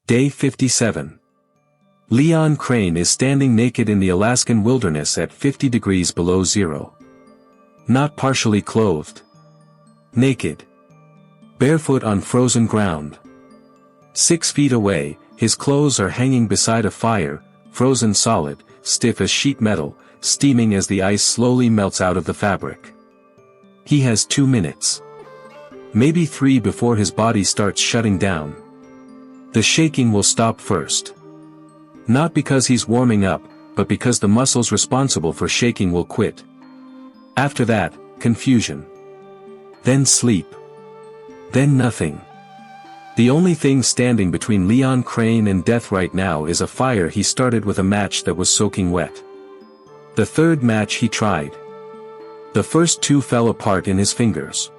Day 57. Leon Crane is standing naked in the Alaskan wilderness at 50 degrees below zero. Not partially clothed. Naked. Barefoot on frozen ground. 6 feet away, his clothes are hanging beside a fire, frozen solid, stiff as sheet metal, steaming as the ice slowly melts out of the fabric. He has 2 minutes. Maybe 3 before his body starts shutting down. The shaking will stop first. Not because he's warming up, but because the muscles responsible for shaking will quit. After that, confusion. Then sleep. Then nothing. The only thing standing between Leon Crane and death right now is a fire he started with a match that was soaking wet. The third match he tried. The first 2 fell apart in his fingers.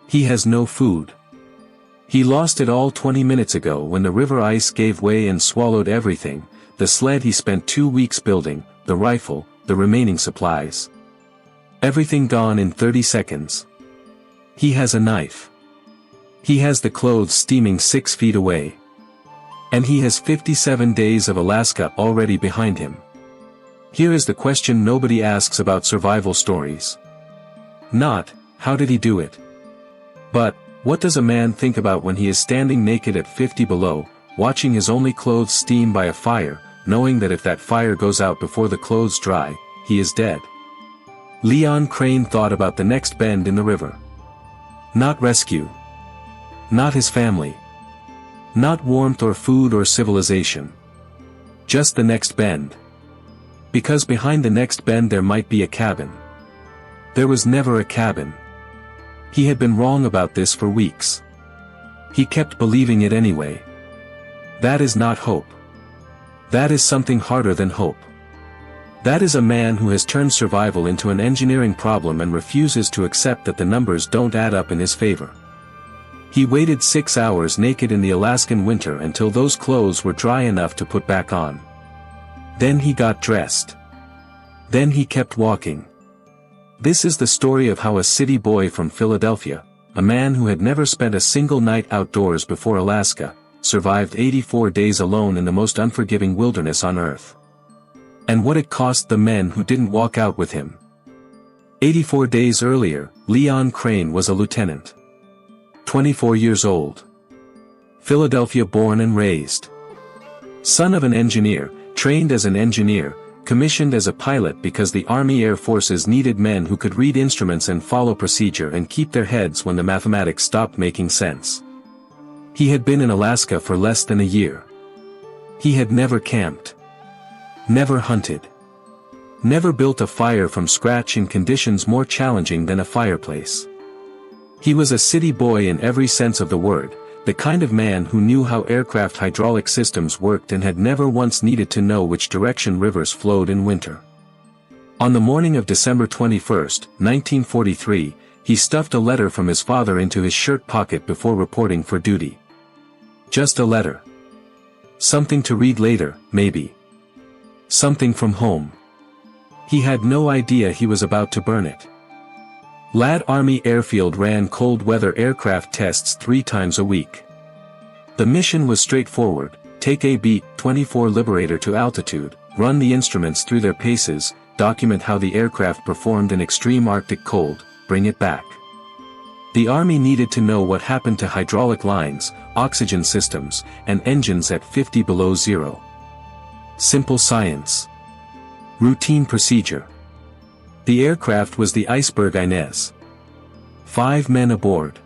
He has no food. He lost it all 20 minutes ago when the river ice gave way and swallowed everything, the sled he spent 2 weeks building, the rifle, the remaining supplies. Everything gone in 30 seconds. He has a knife. He has the clothes steaming 6 feet away. And he has 57 days of Alaska already behind him. Here is the question nobody asks about survival stories. Not, how did he do it? But, what does a man think about when he is standing naked at 50 below, watching his only clothes steam by a fire, knowing that if that fire goes out before the clothes dry, he is dead? Leon Crane thought about the next bend in the river. Not rescue. Not his family. Not warmth or food or civilization. Just the next bend. Because behind the next bend there might be a cabin. There was never a cabin. He had been wrong about this for weeks. He kept believing it anyway. That is not hope. That is something harder than hope. That is a man who has turned survival into an engineering problem and refuses to accept that the numbers don't add up in his favor. He waited 6 hours naked in the Alaskan winter until those clothes were dry enough to put back on. Then he got dressed. Then he kept walking. This is the story of how a city boy from Philadelphia, a man who had never spent a single night outdoors before Alaska, survived 84 days alone in the most unforgiving wilderness on Earth. And what it cost the men who didn't walk out with him. 84 days earlier, Leon Crane was a lieutenant. 24 years old. Philadelphia born and raised. Son of an engineer, trained as an engineer, commissioned as a pilot because the Army Air Forces needed men who could read instruments and follow procedure and keep their heads when the mathematics stopped making sense. He had been in Alaska for less than a year. He had never camped. Never hunted. Never built a fire from scratch in conditions more challenging than a fireplace. He was a city boy in every sense of the word, the kind of man who knew how aircraft hydraulic systems worked and had never once needed to know which direction rivers flowed in winter. On the morning of December 21, 1943, he stuffed a letter from his father into his shirt pocket before reporting for duty. Just a letter. Something to read later, maybe. Something from home. He had no idea he was about to burn it. Ladd Army Airfield ran cold weather aircraft tests 3 times a week. The mission was straightforward: take a B-24 Liberator to altitude, run the instruments through their paces, document how the aircraft performed in extreme Arctic cold, bring it back. The Army needed to know what happened to hydraulic lines, oxygen systems, and engines at 50 below zero. Simple science. Routine procedure. The aircraft was the Iceberg Inez. 5 men aboard.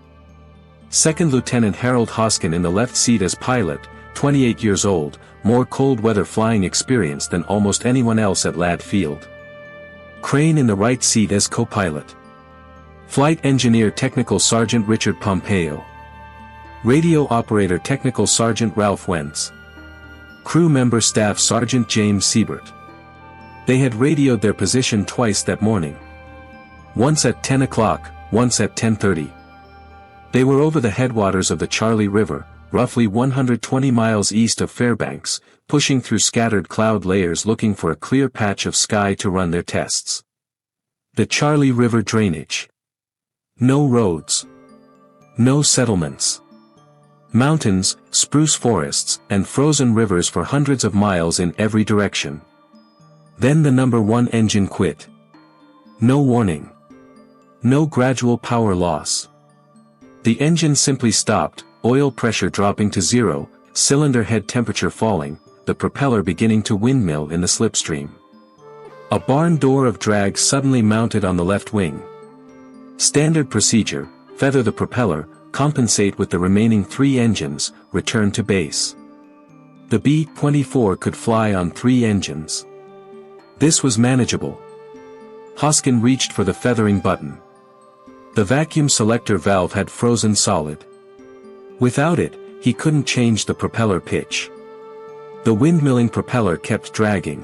Second Lieutenant Harold Hoskin in the left seat as pilot, 28 years old, more cold weather flying experience than almost anyone else at Ladd Field. Crane in the right seat as co-pilot. Flight Engineer Technical Sergeant Richard Pompeo. Radio Operator Technical Sergeant Ralph Wentz. Crew Member Staff Sergeant James Siebert. They had radioed their position twice that morning. Once at 10 o'clock, once at 10:30. They were over the headwaters of the Charlie River, roughly 120 miles east of Fairbanks, pushing through scattered cloud layers looking for a clear patch of sky to run their tests. The Charlie River drainage. No roads. No settlements. Mountains, spruce forests, and frozen rivers for hundreds of miles in every direction. Then the number 1 engine quit. No warning. No gradual power loss. The engine simply stopped, oil pressure dropping to zero, cylinder head temperature falling, the propeller beginning to windmill in the slipstream. A barn door of drag suddenly mounted on the left wing. Standard procedure: feather the propeller, compensate with the remaining 3 engines, return to base. The B-24 could fly on 3 engines. This was manageable. Hoskin reached for the feathering button. The vacuum selector valve had frozen solid. Without it, he couldn't change the propeller pitch. The windmilling propeller kept dragging.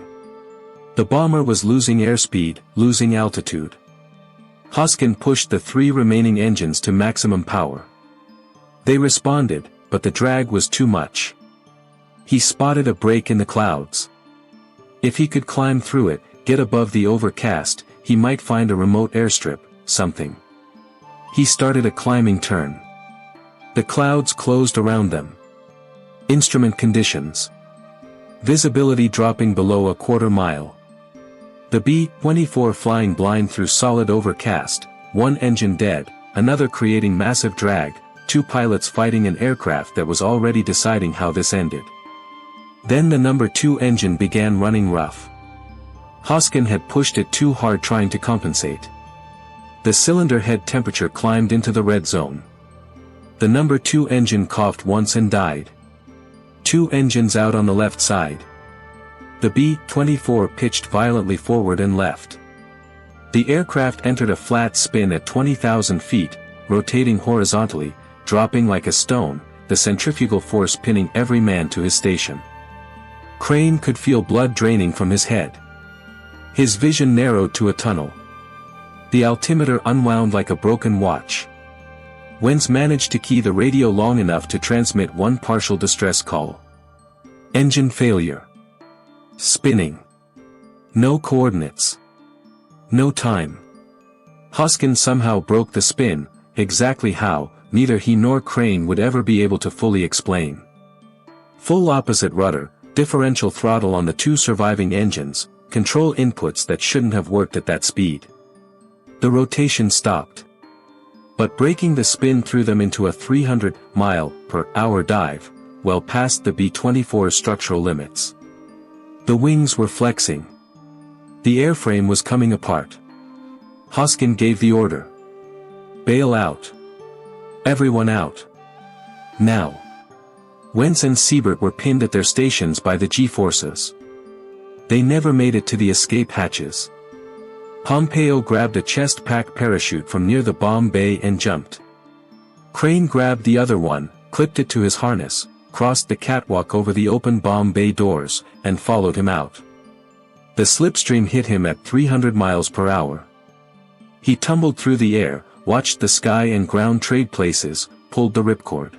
The bomber was losing airspeed, losing altitude. Hoskin pushed the 3 remaining engines to maximum power. They responded, but the drag was too much. He spotted a break in the clouds. If he could climb through it, get above the overcast, he might find a remote airstrip, something. He started a climbing turn. The clouds closed around them. Instrument conditions. Visibility dropping below a quarter mile. The B-24 flying blind through solid overcast, 1 engine dead, another creating massive drag, 2 pilots fighting an aircraft that was already deciding how this ended. Then the number 2 engine began running rough. Hoskin had pushed it too hard trying to compensate. The cylinder head temperature climbed into the red zone. The number 2 engine coughed once and died. 2 engines out on the left side. The B-24 pitched violently forward and left. The aircraft entered a flat spin at 20,000 feet, rotating horizontally, dropping like a stone, the centrifugal force pinning every man to his station. Crane could feel blood draining from his head. His vision narrowed to a tunnel. The altimeter unwound like a broken watch. Wentz managed to key the radio long enough to transmit 1 partial distress call. Engine failure. Spinning. No coordinates. No time. Hoskin somehow broke the spin, exactly how, neither he nor Crane would ever be able to fully explain. Full opposite rudder, differential throttle on the 2 surviving engines, control inputs that shouldn't have worked at that speed. The rotation stopped. But breaking the spin threw them into a 300-mile-per-hour dive, well past the B-24's structural limits. The wings were flexing. The airframe was coming apart. Hoskin gave the order. Bail out. Everyone out. Now. Wentz and Siebert were pinned at their stations by the G-forces. They never made it to the escape hatches. Pompeo grabbed a chest-pack parachute from near the bomb bay and jumped. Crane grabbed the other one, clipped it to his harness, crossed the catwalk over the open bomb bay doors, and followed him out. The slipstream hit him at 300 miles per hour. He tumbled through the air, watched the sky and ground trade places, pulled the ripcord.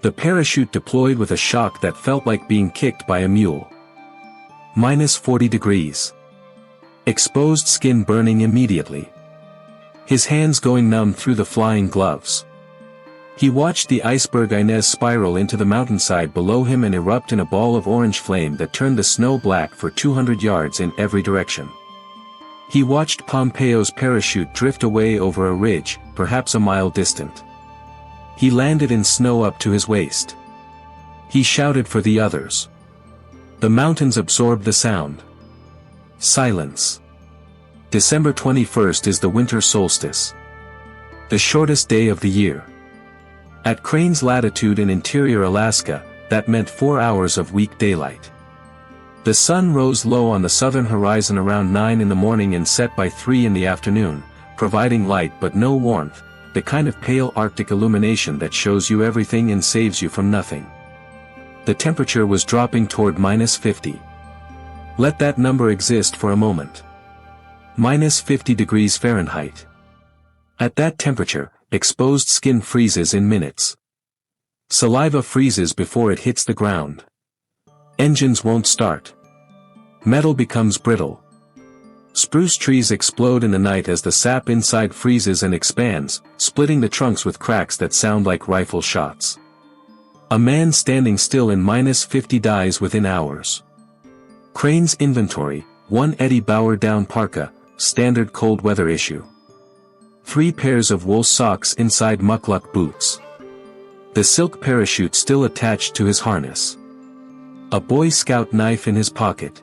The parachute deployed with a shock that felt like being kicked by a mule. -40 degrees. Exposed skin burning immediately. His hands going numb through the flying gloves. He watched the iceberg Inez spiral into the mountainside below him and erupt in a ball of orange flame that turned the snow black for 200 yards in every direction. He watched Pompeo's parachute drift away over a ridge, perhaps a mile distant. He landed in snow up to his waist. He shouted for the others. The mountains absorbed the sound. Silence. December 21st is the winter solstice. The shortest day of the year. At Crane's latitude in interior Alaska, that meant 4 hours of weak daylight. The sun rose low on the southern horizon around 9 in the morning and set by 3 in the afternoon, providing light but no warmth, the kind of pale Arctic illumination that shows you everything and saves you from nothing. The temperature was dropping toward -50. Let that number exist for a moment. -50 degrees Fahrenheit. At that temperature, exposed skin freezes in minutes. Saliva freezes before it hits the ground. Engines won't start. Metal becomes brittle. Spruce trees explode in the night as the sap inside freezes and expands, splitting the trunks with cracks that sound like rifle shots. A man standing still in -50 dies within hours. Crane's inventory, 1 Eddie Bauer down parka, standard cold weather issue. 3 pairs of wool socks inside muckluck boots. The silk parachute still attached to his harness. A Boy Scout knife in his pocket.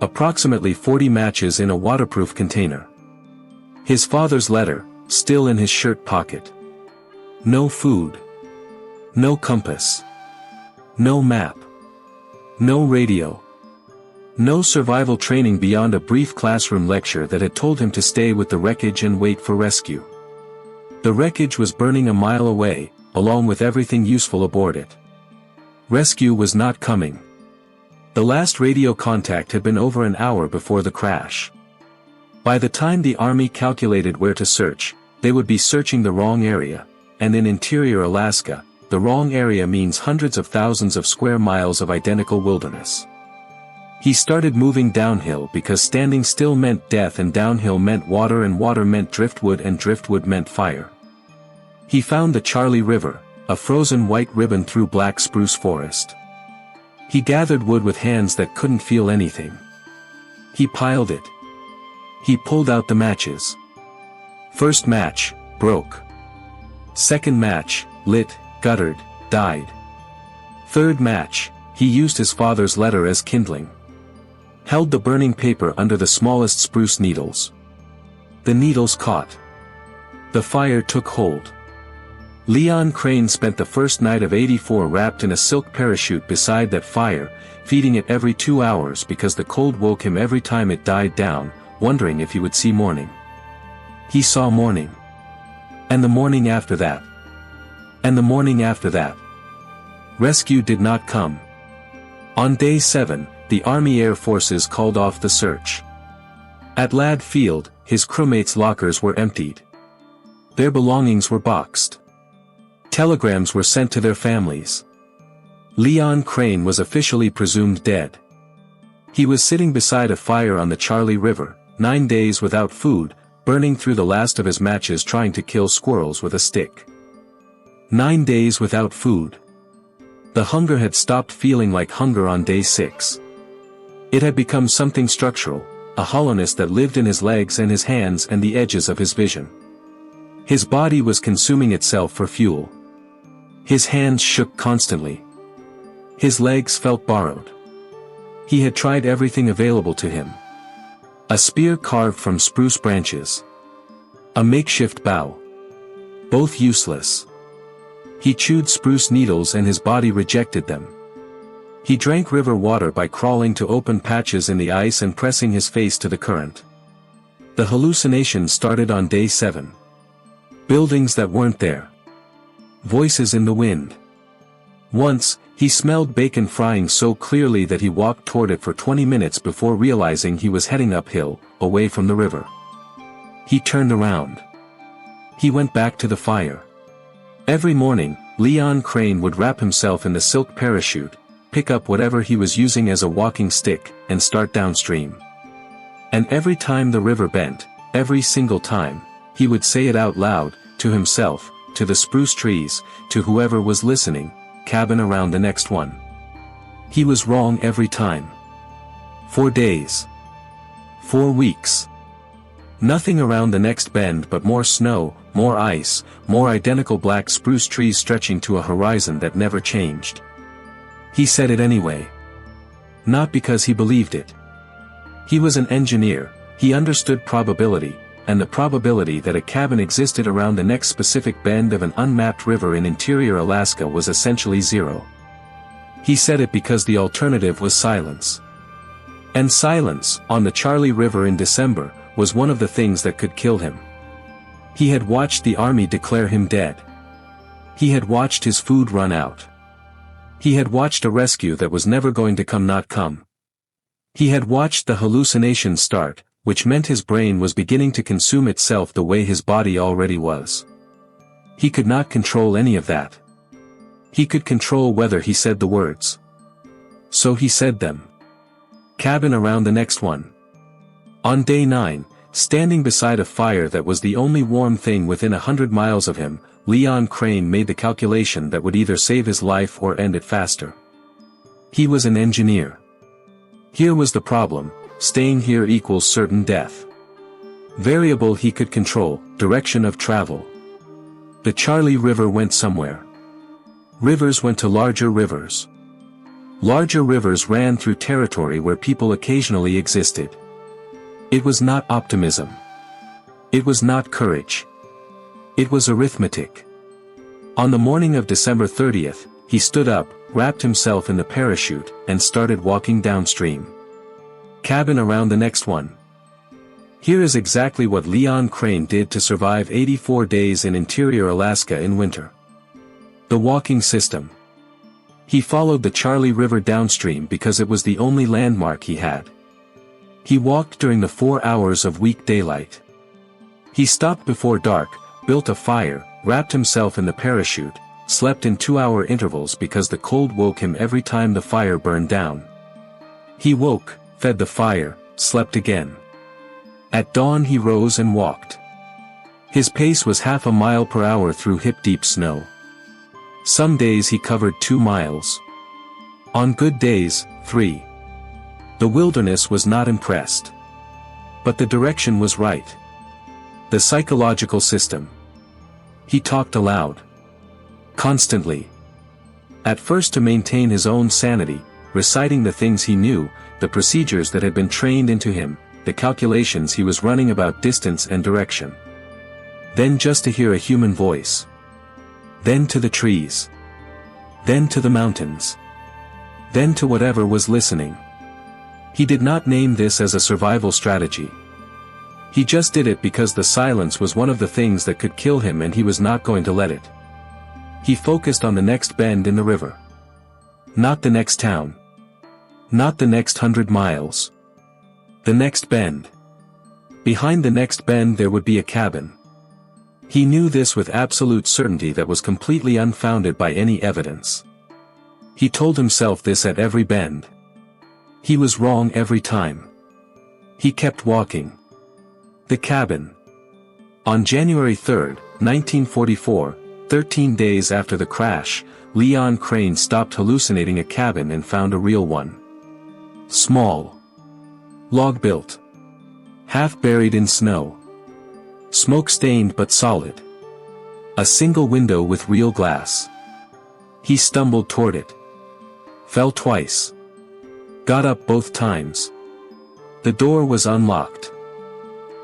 Approximately 40 matches in a waterproof container. His father's letter, still in his shirt pocket. No food. No compass. No map. No radio. No survival training beyond a brief classroom lecture that had told him to stay with the wreckage and wait for rescue. The wreckage was burning a mile away, along with everything useful aboard it. Rescue was not coming. The last radio contact had been over an hour before the crash. By the time the Army calculated where to search, they would be searching the wrong area, and in interior Alaska, the wrong area means hundreds of thousands of square miles of identical wilderness. He started moving downhill because standing still meant death and downhill meant water and water meant driftwood and driftwood meant fire. He found the Charlie River, a frozen white ribbon through black spruce forest. He gathered wood with hands that couldn't feel anything. He piled it. He pulled out the matches. First match, broke. Second match, lit, guttered, died. Third match, he used his father's letter as kindling. Held the burning paper under the smallest spruce needles. The needles caught. The fire took hold. Leon Crane spent the first night of '84 wrapped in a silk parachute beside that fire, feeding it every 2 hours because the cold woke him every time it died down, wondering if he would see morning. He saw morning. And the morning after that. And the morning after that. Rescue did not come. On day 7, the Army Air Forces called off the search. At Ladd Field, his crewmates' lockers were emptied. Their belongings were boxed. Telegrams were sent to their families. Leon Crane was officially presumed dead. He was sitting beside a fire on the Charlie River, 9 days without food, burning through the last of his matches trying to kill squirrels with a stick. 9 days without food. The hunger had stopped feeling like hunger on day 6. It had become something structural, a hollowness that lived in his legs and his hands and the edges of his vision. His body was consuming itself for fuel. His hands shook constantly. His legs felt borrowed. He had tried everything available to him. A spear carved from spruce branches. A makeshift bow. Both useless. He chewed spruce needles and his body rejected them. He drank river water by crawling to open patches in the ice and pressing his face to the current. The hallucination started on day 7. Buildings that weren't there. Voices in the wind. Once, he smelled bacon frying so clearly that he walked toward it for 20 minutes before realizing he was heading uphill, away from the river. He turned around. He went back to the fire. Every morning, Leon Crane would wrap himself in the silk parachute, pick up whatever he was using as a walking stick, and start downstream. And every time the river bent, every single time, he would say it out loud, to himself, to the spruce trees, to whoever was listening, cabin around the next one. He was wrong every time. 4 days. 4 weeks. Nothing around the next bend but more snow, more ice, more identical black spruce trees stretching to a horizon that never changed. He said it anyway. Not because he believed it. He was an engineer, he understood probability, and the probability that a cabin existed around the next specific bend of an unmapped river in interior Alaska was essentially zero. He said it because the alternative was silence. And silence, on the Charlie River in December, was one of the things that could kill him. He had watched the Army declare him dead. He had watched his food run out. He had watched a rescue that was never going to come not come. He had watched the hallucination start, which meant his brain was beginning to consume itself the way his body already was. He could not control any of that. He could control whether he said the words. So he said them. Cabin around the next one. On day 9, standing beside a fire that was the only warm thing within 100 miles of him, Leon Crane made the calculation that would either save his life or end it faster. He was an engineer. Here was the problem: staying here equals certain death. Variable he could control: direction of travel. The Charlie River went somewhere. Rivers went to larger rivers. Larger rivers ran through territory where people occasionally existed. It was not optimism. It was not courage. It was arithmetic. On the morning of December 30th, he stood up, wrapped himself in the parachute, and started walking downstream. Cabin around the next one. Here is exactly what Leon Crane did to survive 84 days in interior Alaska in winter. The walking system. He followed the Charlie River downstream because it was the only landmark he had. He walked during the 4 hours of weak daylight. He stopped before dark, built a fire, wrapped himself in the parachute, slept in 2-hour intervals because the cold woke him every time the fire burned down. He woke, fed the fire, slept again. At dawn he rose and walked. His pace was half a mile per hour through hip-deep snow. Some days he covered 2 miles. On good days, 3. The wilderness was not impressed. But the direction was right. The psychological system. He talked aloud. Constantly. At first to maintain his own sanity, reciting the things he knew, the procedures that had been trained into him, the calculations he was running about distance and direction. Then just to hear a human voice. Then to the trees. Then to the mountains. Then to whatever was listening. He did not name this as a survival strategy. He just did it because the silence was one of the things that could kill him and he was not going to let it. He focused on the next bend in the river. Not the next town. Not the next 100 miles. The next bend. Behind the next bend there would be a cabin. He knew this with absolute certainty that was completely unfounded by any evidence. He told himself this at every bend. He was wrong every time. He kept walking. The cabin. On January 3, 1944, 13 days after the crash, Leon Crane stopped hallucinating a cabin and found a real one. Small. Log-built. Half buried in snow. Smoke-stained but solid. A single window with real glass. He stumbled toward it. Fell twice. Got up both times. The door was unlocked.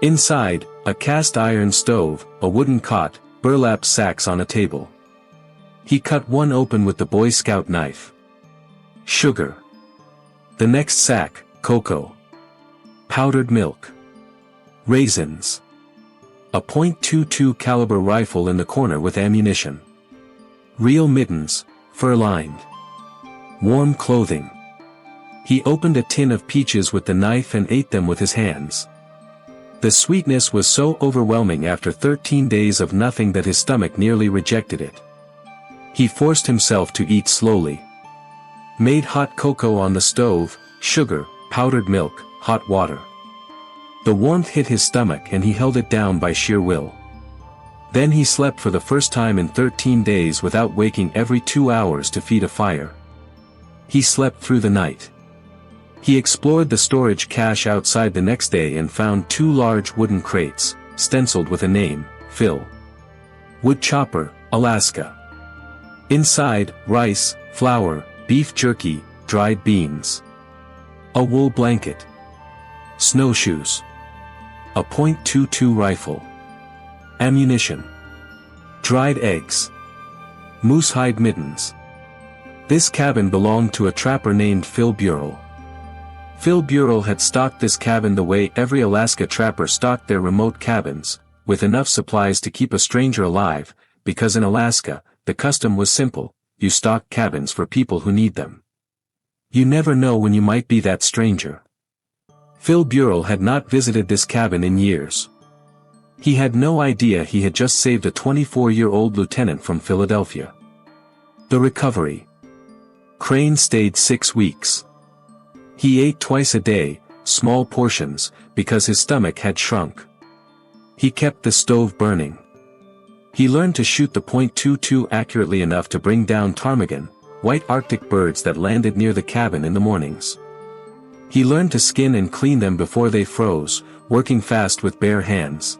Inside, a cast-iron stove, a wooden cot, burlap sacks on a table. He cut one open with the Boy Scout knife. Sugar. The next sack, cocoa. Powdered milk. Raisins. A .22 caliber rifle in the corner with ammunition. Real mittens, fur-lined. Warm clothing. He opened a tin of peaches with the knife and ate them with his hands. The sweetness was so overwhelming after 13 days of nothing that his stomach nearly rejected it. He forced himself to eat slowly. Made hot cocoa on the stove, sugar, powdered milk, hot water. The warmth hit his stomach and he held it down by sheer will. Then he slept for the first time in 13 days without waking every 2 hours to feed a fire. He slept through the night. He explored the storage cache outside the next day and found 2 large wooden crates, stenciled with a name, Phil. Wood chopper, Alaska. Inside, rice, flour, beef jerky, dried beans. A wool blanket. Snowshoes. A .22 rifle. Ammunition. Dried eggs. Moosehide mittens. This cabin belonged to a trapper named Phil Burrell. Phil Burrell had stocked this cabin the way every Alaska trapper stocked their remote cabins, with enough supplies to keep a stranger alive, because in Alaska, the custom was simple: you stock cabins for people who need them. You never know when you might be that stranger. Phil Burrell had not visited this cabin in years. He had no idea he had just saved a 24-year-old lieutenant from Philadelphia. The recovery. Crane stayed 6 weeks. He ate twice a day, small portions, because his stomach had shrunk. He kept the stove burning. He learned to shoot the .22 accurately enough to bring down ptarmigan, white Arctic birds that landed near the cabin in the mornings. He learned to skin and clean them before they froze, working fast with bare hands.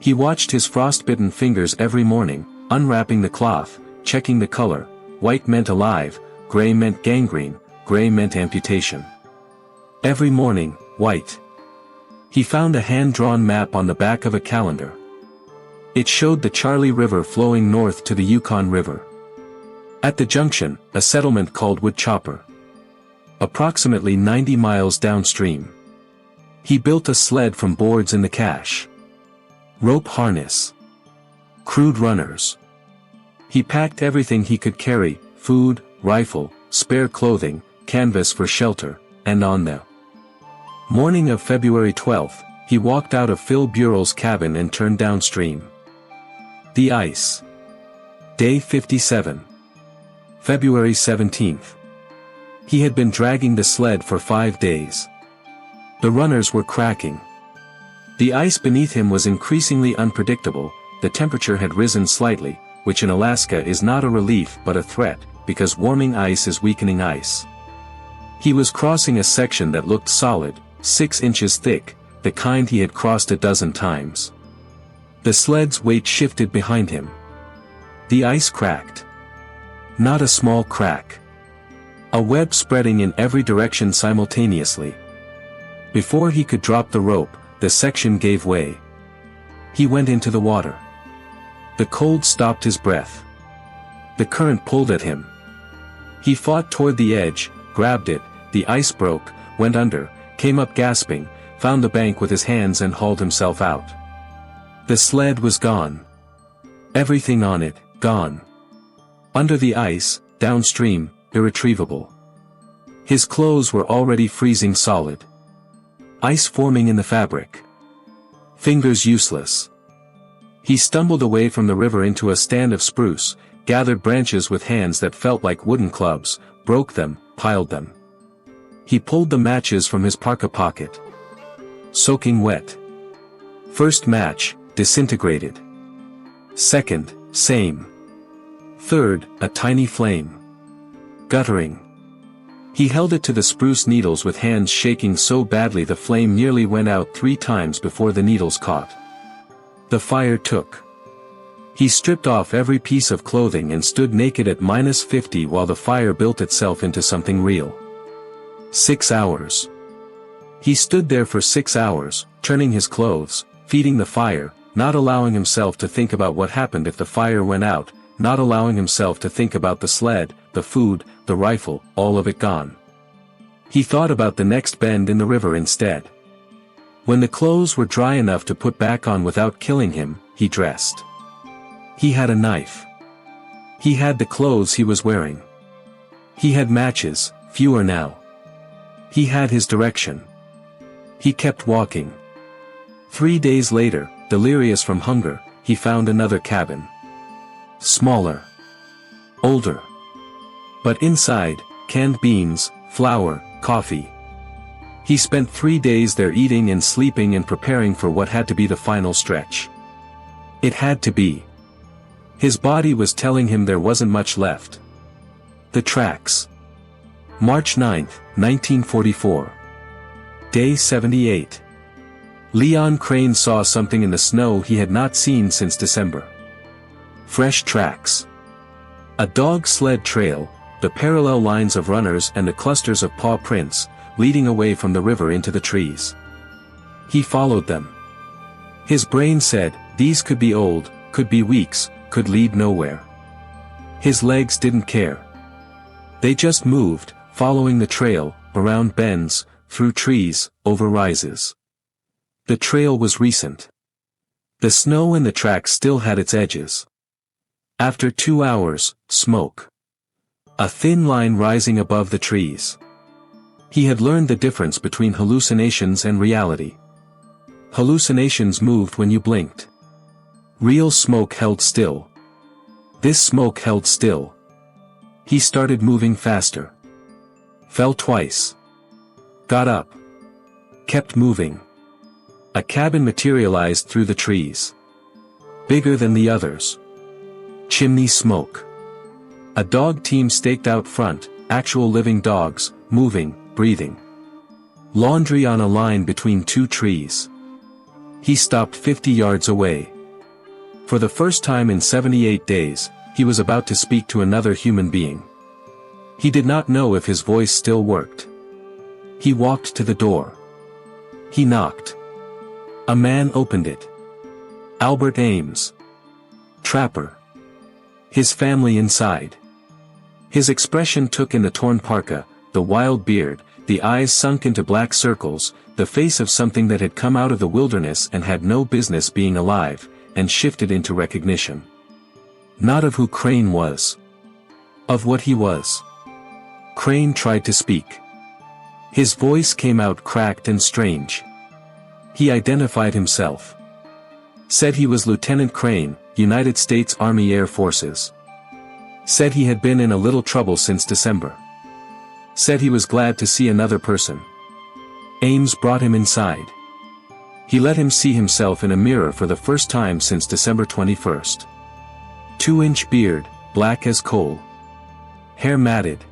He watched his frostbitten fingers every morning, unwrapping the cloth, checking the color. White meant alive, gray meant gangrene, gray meant amputation. Every morning, white. He found a hand-drawn map on the back of a calendar. It showed the Charlie River flowing north to the Yukon River. At the junction, a settlement called Woodchopper. Approximately 90 miles downstream. He built a sled from boards in the cache. Rope harness. Crude runners. He packed everything he could carry, food, rifle, spare clothing, canvas for shelter, and on the morning of February 12th, he walked out of Phil Burrell's cabin and turned downstream. The ice. Day 57. February 17th. He had been dragging the sled for 5 days. The runners were cracking. The ice beneath him was increasingly unpredictable. The temperature had risen slightly, which in Alaska is not a relief but a threat, because warming ice is weakening ice. He was crossing a section that looked solid, 6 inches thick, the kind he had crossed a dozen times. The sled's weight shifted behind him. The ice cracked. Not a small crack. A web spreading in every direction simultaneously. Before he could drop the rope, the section gave way. He went into the water. The cold stopped his breath. The current pulled at him. He fought toward the edge, grabbed it, the ice broke, went under, came up gasping, found the bank with his hands and hauled himself out. The sled was gone. Everything on it, gone. Under the ice, downstream, irretrievable. His clothes were already freezing solid. Ice forming in the fabric. Fingers useless. He stumbled away from the river into a stand of spruce, gathered branches with hands that felt like wooden clubs, broke them, piled them. He pulled the matches from his parka pocket. Soaking wet. First match, disintegrated. Second, same. Third, a tiny flame. Guttering. He held it to the spruce needles with hands shaking so badly the flame nearly went out 3 times before the needles caught. The fire took. He stripped off every piece of clothing and stood naked at -50 while the fire built itself into something real. 6 hours. He stood there for 6 hours, turning his clothes, feeding the fire, not allowing himself to think about what happened if the fire went out, not allowing himself to think about the sled, the food, the rifle, all of it gone. He thought about the next bend in the river instead. When the clothes were dry enough to put back on without killing him, he dressed. He had a knife. He had the clothes he was wearing. He had matches, fewer now. He had his direction. He kept walking. 3 days later, delirious from hunger, he found another cabin. Smaller. Older. But inside, canned beans, flour, coffee. He spent 3 days there eating and sleeping and preparing for what had to be the final stretch. It had to be. His body was telling him there wasn't much left. The tracks. March 9, 1944. Day 78. Leon Crane saw something in the snow he had not seen since December. Fresh tracks. A dog sled trail, the parallel lines of runners and the clusters of paw prints, leading away from the river into the trees. He followed them. His brain said, these could be old, could be weeks, could lead nowhere. His legs didn't care. They just moved, following the trail, around bends, through trees, over rises. The trail was recent. The snow in the tracks still had its edges. After 2 hours, smoke. A thin line rising above the trees. He had learned the difference between hallucinations and reality. Hallucinations moved when you blinked. Real smoke held still. This smoke held still. He started moving faster. Fell twice. Got up. Kept moving. A cabin materialized through the trees. Bigger than the others. Chimney smoke. A dog team staked out front, actual living dogs, moving, breathing. Laundry on a line between two trees. He stopped 50 yards away. For the first time in 78 days, he was about to speak to another human being. He did not know if his voice still worked. He walked to the door. He knocked. A man opened it. Albert Ames. Trapper. His family inside. His expression took in the torn parka, the wild beard, the eyes sunk into black circles, the face of something that had come out of the wilderness and had no business being alive, and shifted into recognition. Not of who Crane was. Of what he was. Crane tried to speak. His voice came out cracked and strange. He identified himself. Said he was Lieutenant Crane, United States Army Air Forces. Said he had been in a little trouble since December. Said he was glad to see another person. Ames brought him inside. He let him see himself in a mirror for the first time since December 21st. 2-inch beard, black as coal. Hair matted.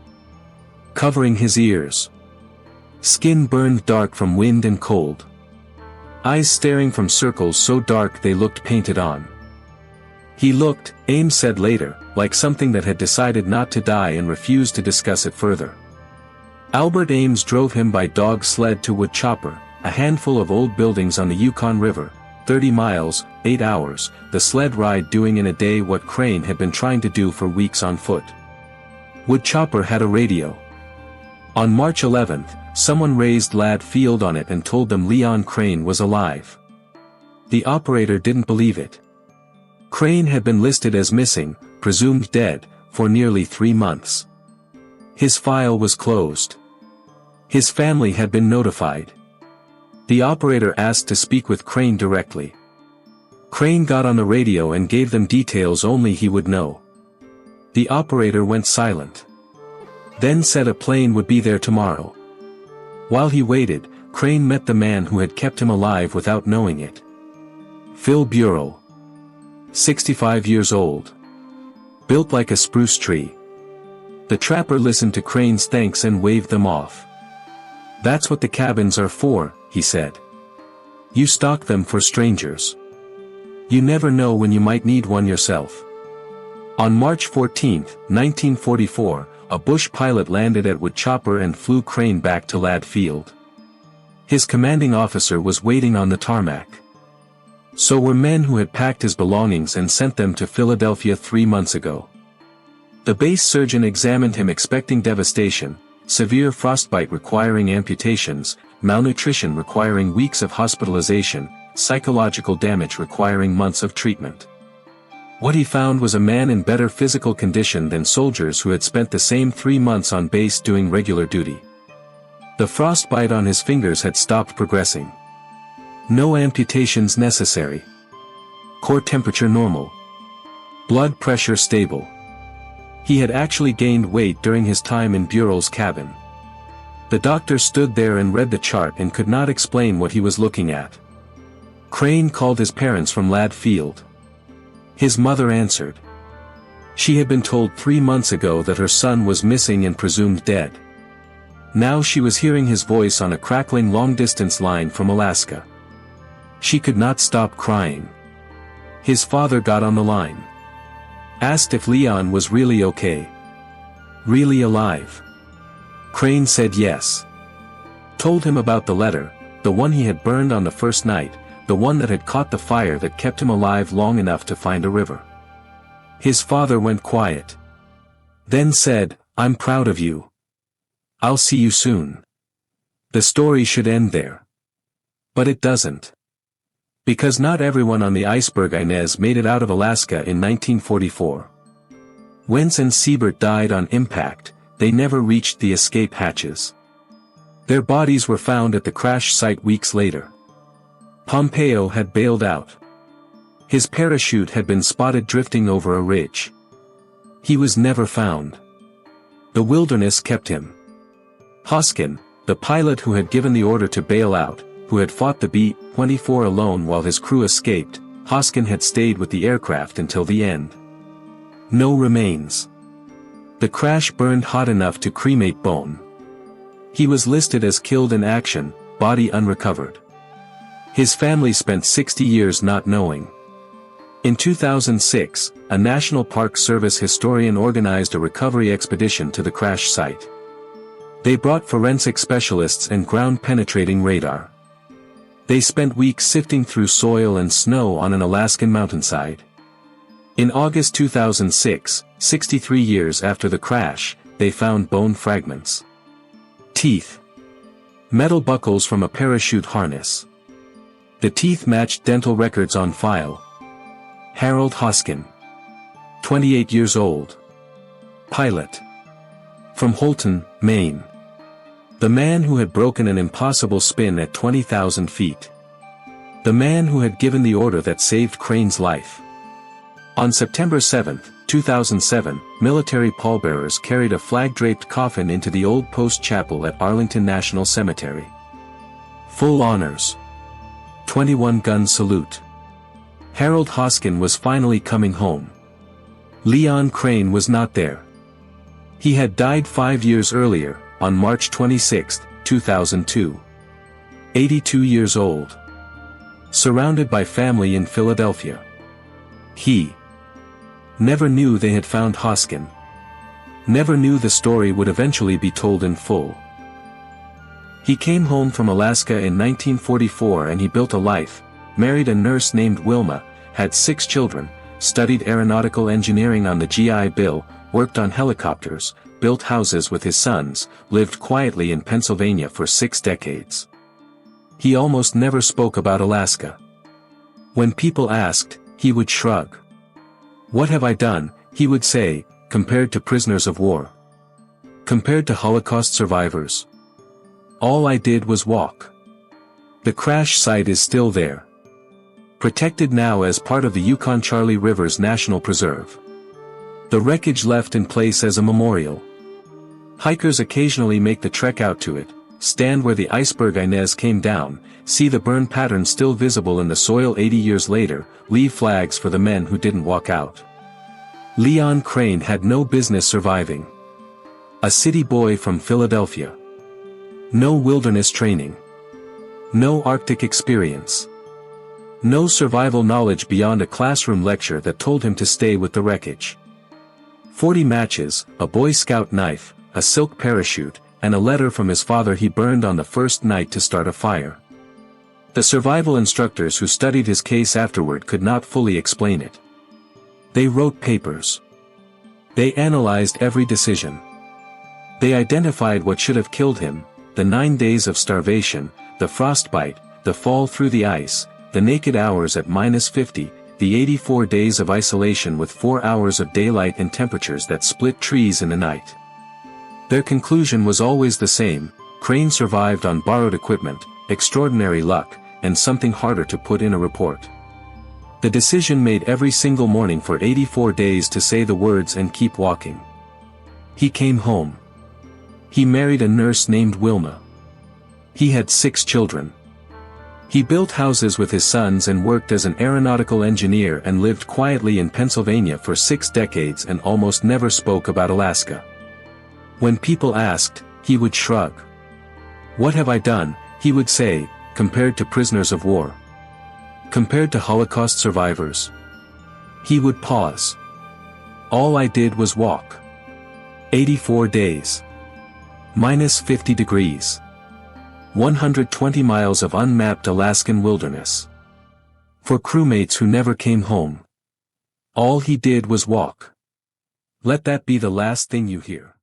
Covering his ears. Skin burned dark from wind and cold. Eyes staring from circles so dark they looked painted on. He looked, Ames said later, like something that had decided not to die and refused to discuss it further. Albert Ames drove him by dog sled to Woodchopper, a handful of old buildings on the Yukon River, 30 miles, 8 hours, the sled ride doing in a day what Crane had been trying to do for weeks on foot. Woodchopper had a radio. On March 11th, someone raised Lad Field on it and told them Leon Crane was alive. The operator didn't believe it. Crane had been listed as missing, presumed dead, for nearly 3 months. His file was closed. His family had been notified. The operator asked to speak with Crane directly. Crane got on the radio and gave them details only he would know. The operator went silent. Then said a plane would be there tomorrow. While he waited, Crane met the man who had kept him alive without knowing it. Phil Burrell. 65 years old. Built like a spruce tree. The trapper listened to Crane's thanks and waved them off. "That's what the cabins are for," he said. "You stock them for strangers. You never know when you might need one yourself." On March 14, 1944, a Bush pilot landed at Woodchopper and flew Crane back to Lad Field. His commanding officer was waiting on the tarmac. So were men who had packed his belongings and sent them to Philadelphia 3 months ago. The base surgeon examined him expecting devastation, severe frostbite requiring amputations, malnutrition requiring weeks of hospitalization, psychological damage requiring months of treatment. What he found was a man in better physical condition than soldiers who had spent the same 3 months on base doing regular duty. The frostbite on his fingers had stopped progressing. No amputations necessary. Core temperature normal. Blood pressure stable. He had actually gained weight during his time in Burrell's cabin. The doctor stood there and read the chart and could not explain what he was looking at. Crane called his parents from Lad Field. His mother answered. She had been told 3 months ago that her son was missing and presumed dead. Now she was hearing his voice on a crackling long-distance line from Alaska. She could not stop crying. His father got on the line. Asked if Leon was really okay. Really alive. Crane said yes. Told him about the letter, the one he had burned on the first night, the one that had caught the fire that kept him alive long enough to find a river. His father went quiet. Then said, "I'm proud of you. I'll see you soon." The story should end there. But it doesn't. Because not everyone on the iceberg Inez made it out of Alaska in 1944. Wentz and Siebert died on impact, they never reached the escape hatches. Their bodies were found at the crash site weeks later. Pompeo had bailed out. His parachute had been spotted drifting over a ridge. He was never found. The wilderness kept him. Hoskin, the pilot who had given the order to bail out, who had fought the B-24 alone while his crew escaped, Hoskin had stayed with the aircraft until the end. No remains. The crash burned hot enough to cremate bone. He was listed as killed in action, body unrecovered. His family spent 60 years not knowing. In 2006, a National Park Service historian organized a recovery expedition to the crash site. They brought forensic specialists and ground-penetrating radar. They spent weeks sifting through soil and snow on an Alaskan mountainside. In August 2006, 63 years after the crash, they found bone fragments. Teeth. Metal buckles from a parachute harness. The teeth matched dental records on file. Harold Hoskin. 28 years old. Pilot. From Holton, Maine. The man who had broken an impossible spin at 20,000 feet. The man who had given the order that saved Crane's life. On September 7, 2007, military pallbearers carried a flag-draped coffin into the Old Post Chapel at Arlington National Cemetery. Full honors. 21-gun salute. Harold Hoskin was finally coming home. Leon Crane was not there. He had died 5 years earlier, on March 26, 2002. 82 years old. Surrounded by family in Philadelphia. He never knew they had found Hoskin. Never knew the story would eventually be told in full. He came home from Alaska in 1944 and he built a life, married a nurse named Wilma, had 6 children, studied aeronautical engineering on the GI Bill, worked on helicopters, built houses with his sons, lived quietly in Pennsylvania for 6 decades. He almost never spoke about Alaska. When people asked, he would shrug. "What have I done?" he would say, "compared to prisoners of war? Compared to Holocaust survivors? All I did was walk." The crash site is still there. Protected now as part of the Yukon-Charlie Rivers National Preserve. The wreckage left in place as a memorial. Hikers occasionally make the trek out to it, stand where the iceberg Inez came down, see the burn pattern still visible in the soil 80 years later, leave flags for the men who didn't walk out. Leon Crane had no business surviving. A city boy from Philadelphia. No wilderness training. No Arctic experience. No survival knowledge beyond a classroom lecture that told him to stay with the wreckage. 40 matches, a Boy Scout knife, a silk parachute, and a letter from his father he burned on the first night to start a fire. The survival instructors who studied his case afterward could not fully explain it. They wrote papers. They analyzed every decision. They identified what should have killed him: the 9 days of starvation, the frostbite, the fall through the ice, the naked hours at -50, the 84 days of isolation with 4 hours of daylight and temperatures that split trees in the night. Their conclusion was always the same: Crane survived on borrowed equipment, extraordinary luck, and something harder to put in a report. The decision made every single morning for 84 days to say the words and keep walking. He came home. He married a nurse named Wilma. He had 6 children. He built houses with his sons and worked as an aeronautical engineer and lived quietly in Pennsylvania for 6 decades and almost never spoke about Alaska. When people asked, he would shrug. "What have I done?" he would say, "compared to prisoners of war? Compared to Holocaust survivors?" He would pause. "All I did was walk. 84 days. -50 degrees. 120 miles of unmapped Alaskan wilderness. For crewmates who never came home. All he did was walk." Let that be the last thing you hear.